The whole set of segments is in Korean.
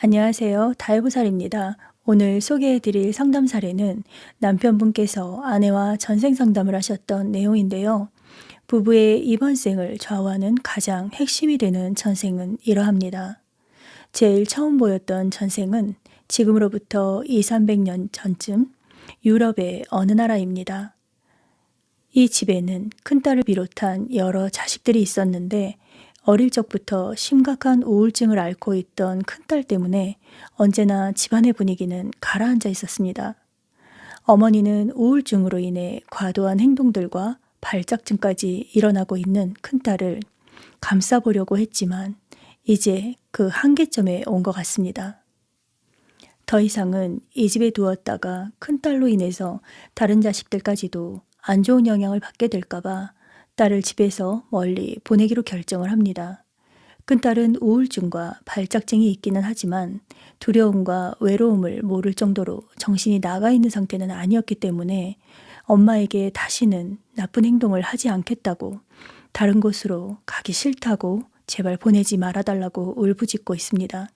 안녕하세요. 다해보살입니다. 오늘 소개해드릴 상담 사례는 남편분께서 아내와 전생 상담을 하셨던 내용인데요. 부부의 이번 생을 좌우하는 가장 핵심이 되는 전생은 이러합니다. 제일 처음 보였던 전생은 지금으로부터 200~300년 전쯤 유럽의 어느 나라입니다. 이 집에는 큰딸을 비롯한 여러 자식들이 있었는데 어릴 적부터 심각한 우울증을 앓고 있던 큰딸 때문에 언제나 집안의 분위기는 가라앉아 있었습니다. 어머니는 우울증으로 인해 과도한 행동들과 발작증까지 일어나고 있는 큰딸을 감싸보려고 했지만 이제 그 한계점에 온 것 같습니다. 더 이상은 이 집에 두었다가 큰딸로 인해서 다른 자식들까지도 안 좋은 영향을 받게 될까봐 딸을 집에서 멀리 보내기로 결정을 합니다. 큰딸은 우울증과 발작증이 있기는 하지만 두려움과 외로움을 모를 정도로 정신이 나가 있는 상태는 아니었기 때문에 엄마에게 다시는 나쁜 행동을 하지 않겠다고, 다른 곳으로 가기 싫다고 제발 보내지 말아달라고 울부짖고 있습니다.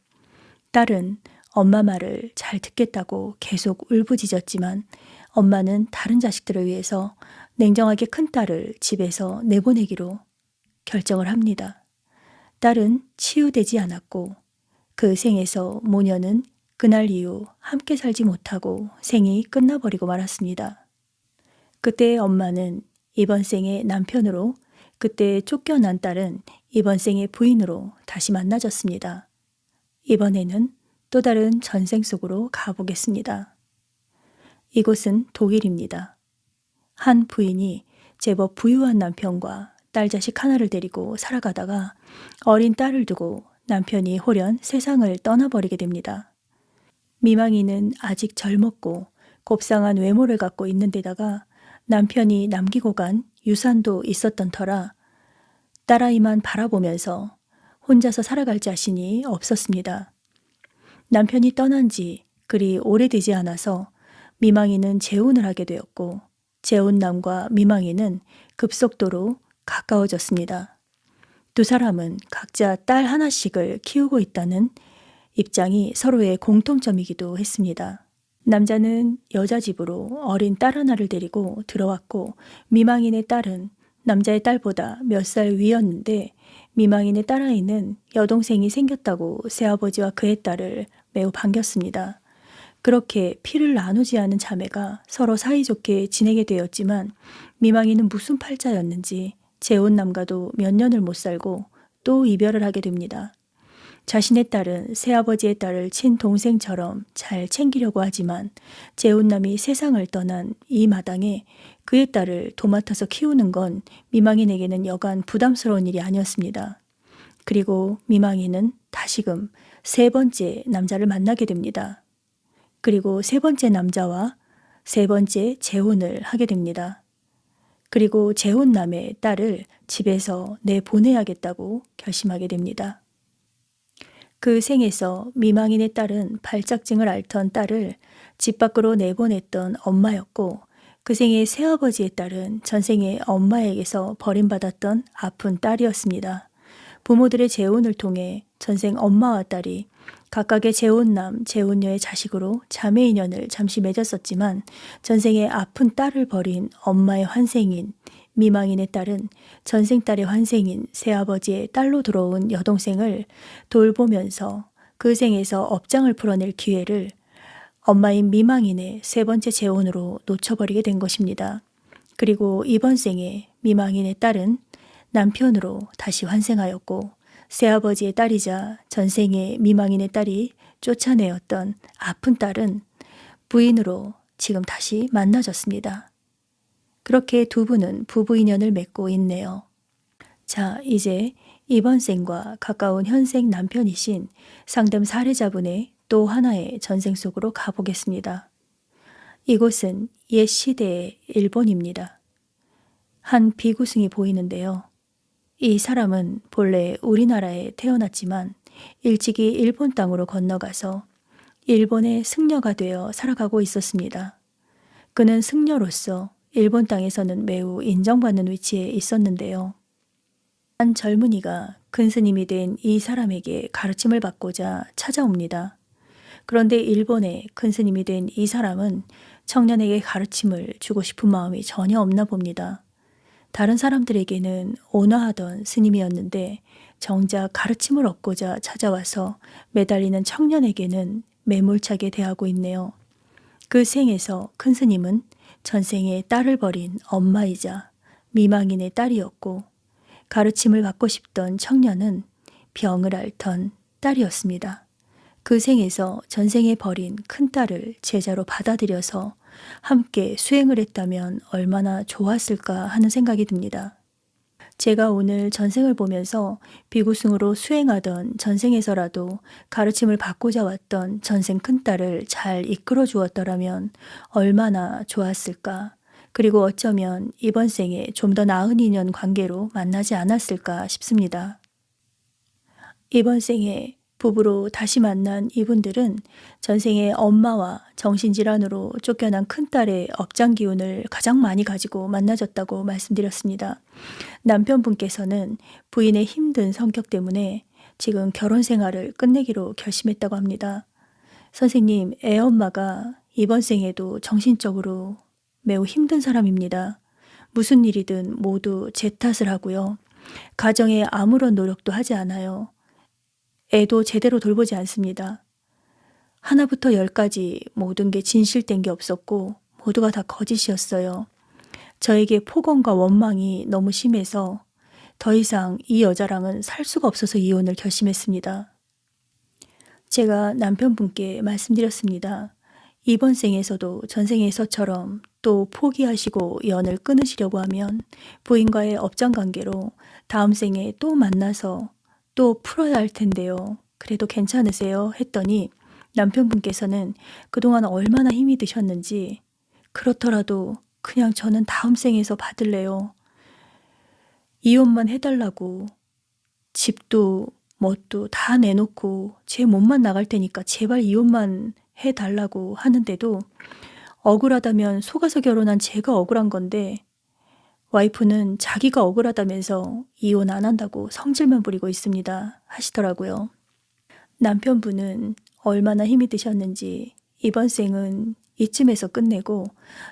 딸은 엄마 말을 잘 듣겠다고 계속 울부짖었지만 엄마는 다른 자식들을 위해서 냉정하게 큰딸을 집에서 내보내기로 결정을 합니다. 딸은 치유되지 않았고 그 생에서 모녀는 그날 이후 함께 살지 못하고 생이 끝나버리고 말았습니다. 그때 엄마는 이번 생의 남편으로, 그때 쫓겨난 딸은 이번 생의 부인으로 다시 만나졌습니다. 이번에는 또 다른 전생 속으로 가보겠습니다. 이곳은 독일입니다. 한 부인이 제법 부유한 남편과 딸 자식 하나를 데리고 살아가다가 어린 딸을 두고 남편이 홀연 세상을 떠나버리게 됩니다. 미망이는 아직 젊었고 곱상한 외모를 갖고 있는 데다가 남편이 남기고 간 유산도 있었던 터라 딸아이만 바라보면서 혼자서 살아갈 자신이 없었습니다. 남편이 떠난 지 그리 오래되지 않아서 미망이는 재혼을 하게 되었고 재혼남과 미망이는 급속도로 가까워졌습니다. 두 사람은 각자 딸 하나씩을 키우고 있다는 입장이 서로의 공통점이기도 했습니다. 남자는 여자 집으로 어린 딸 하나를 데리고 들어왔고 미망인의 딸은 남자의 딸보다 몇 살 위였는데 미망인의 딸아이는 여동생이 생겼다고 새아버지와 그의 딸을 매우 반겼습니다. 그렇게 피를 나누지 않은 자매가 서로 사이좋게 지내게 되었지만 미망이는 무슨 팔자였는지 재혼남과도 몇 년을 못 살고 또 이별을 하게 됩니다. 자신의 딸은 새아버지의 딸을 친동생처럼 잘 챙기려고 하지만 재혼남이 세상을 떠난 이 마당에 그의 딸을 도맡아서 키우는 건 미망인에게는 여간 부담스러운 일이 아니었습니다. 그리고 미망이는 다시금 세 번째 남자를 만나게 됩니다. 그리고 세 번째 남자와 세 번째 재혼을 하게 됩니다. 그리고 재혼남의 딸을 집에서 내보내야겠다고 결심하게 됩니다. 그 생에서 미망인의 딸은 발작증을 앓던 딸을 집 밖으로 내보냈던 엄마였고 그 생의 새아버지의 딸은 전생의 엄마에게서 버림받았던 아픈 딸이었습니다. 부모들의 재혼을 통해 전생 엄마와 딸이 각각의 재혼남, 재혼녀의 자식으로 자매 인연을 잠시 맺었었지만 전생의 아픈 딸을 버린 엄마의 환생인 미망인의 딸은 전생 딸의 환생인 새아버지의 딸로 들어온 여동생을 돌보면서 그 생에서 업장을 풀어낼 기회를 엄마인 미망인의 세 번째 재혼으로 놓쳐버리게 된 것입니다. 그리고 이번 생에 미망인의 딸은 남편으로 다시 환생하였고 새아버지의 딸이자 전생의 미망인의 딸이 쫓아내었던 아픈 딸은 부인으로 지금 다시 만나졌습니다. 그렇게 두 분은 부부 인연을 맺고 있네요. 자, 이제 이번 생과 가까운 현생 남편이신 상담 사례자분의 또 하나의 전생 속으로 가보겠습니다. 이곳은 옛 시대의 일본입니다. 한 비구승이 보이는데요. 이 사람은 본래 우리나라에 태어났지만 일찍이 일본 땅으로 건너가서 일본의 승려가 되어 살아가고 있었습니다. 그는 승려로서 일본 땅에서는 매우 인정받는 위치에 있었는데요. 한 젊은이가 큰 스님이 된 이 사람에게 가르침을 받고자 찾아옵니다. 그런데 일본의 큰 스님이 된 이 사람은 청년에게 가르침을 주고 싶은 마음이 전혀 없나 봅니다. 다른 사람들에게는 온화하던 스님이었는데 정작 가르침을 얻고자 찾아와서 매달리는 청년에게는 매몰차게 대하고 있네요. 그 생에서 큰 스님은 전생에 딸을 버린 엄마이자 미망인의 딸이었고 가르침을 받고 싶던 청년은 병을 앓던 딸이었습니다. 그 생에서 전생에 버린 큰딸을 제자로 받아들여서 함께 수행을 했다면 얼마나 좋았을까 하는 생각이 듭니다. 제가 오늘 전생을 보면서 비구승으로 수행하던 전생에서라도 가르침을 받고자 왔던 전생 큰딸을 잘 이끌어 주었더라면 얼마나 좋았을까. 그리고 어쩌면 이번 생에 좀 더 나은 인연 관계로 만나지 않았을까 싶습니다. 이번 생에 부부로 다시 만난 이분들은 전생에 엄마와 정신질환으로 쫓겨난 큰딸의 업장 기운을 가장 많이 가지고 만나졌다고 말씀드렸습니다. 남편분께서는 부인의 힘든 성격 때문에 지금 결혼 생활을 끝내기로 결심했다고 합니다. 선생님, 애엄마가 이번 생에도 정신적으로 매우 힘든 사람입니다. 무슨 일이든 모두 제 탓을 하고요. 가정에 아무런 노력도 하지 않아요. 애도 제대로 돌보지 않습니다. 하나부터 열까지 모든 게 진실된 게 없었고 모두가 다 거짓이었어요. 저에게 폭언과 원망이 너무 심해서 더 이상 이 여자랑은 살 수가 없어서 이혼을 결심했습니다. 제가 남편분께 말씀드렸습니다. 이번 생에서도 전생에서처럼 또 포기하시고 연을 끊으시려고 하면 부인과의 업장관계로 다음 생에 또 만나서 또 풀어야 할 텐데요. 그래도 괜찮으세요? 했더니 남편분께서는 그동안 얼마나 힘이 드셨는지 그렇더라도 그냥 저는 다음 생에서 받을래요. 이혼만 해달라고 집도 뭣도 다 내놓고 제 몸만 나갈 테니까 제발 이혼만 해달라고 하는데도 억울하다면 속아서 결혼한 제가 억울한 건데 와이프는 자기가 억울하다면서 이혼 안 한다고 성질만 부리고 있습니다 하시더라고요. 남편분은 얼마나 힘이 드셨는지 이번 생은 이쯤에서 끝내고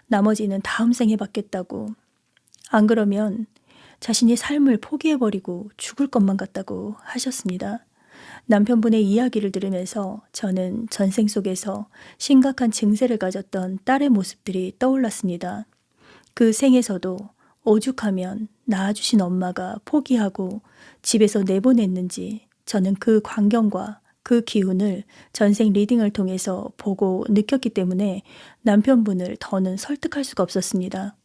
나머지는 다음 생에 받겠다고, 안 그러면 자신이 삶을 포기해버리고 죽을 것만 같다고 하셨습니다. 남편분의 이야기를 들으면서 저는 전생 속에서 심각한 증세를 가졌던 딸의 모습들이 떠올랐습니다. 그 생에서도 오죽하면 낳아주신 엄마가 포기하고 집에서 내보냈는지 저는 그 광경과 그 기운을 전생 리딩을 통해서 보고 느꼈기 때문에 남편분을 더는 설득할 수가 없었습니다.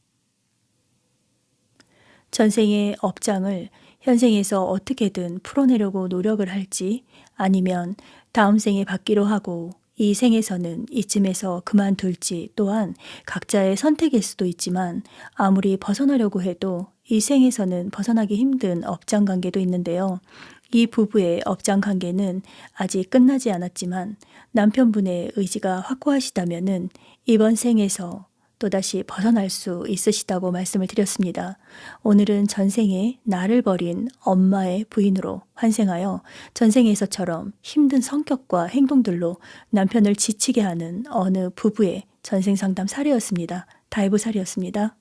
전생의 업장을 현생에서 어떻게든 풀어내려고 노력을 할지 아니면 다음 생에 받기로 하고 이 생에서는 이쯤에서 그만둘지 또한 각자의 선택일 수도 있지만 아무리 벗어나려고 해도 이 생에서는 벗어나기 힘든 업장 관계도 있는데요. 이 부부의 업장 관계는 아직 끝나지 않았지만 남편분의 의지가 확고하시다면은 이번 생에서 또다시 벗어날 수 있으시다고 말씀을 드렸습니다. 오늘은 전생에 나를 버린 엄마의 부인으로 환생하여 전생에서처럼 힘든 성격과 행동들로 남편을 지치게 하는 어느 부부의 전생 상담 사례였습니다. 다이브 사례였습니다.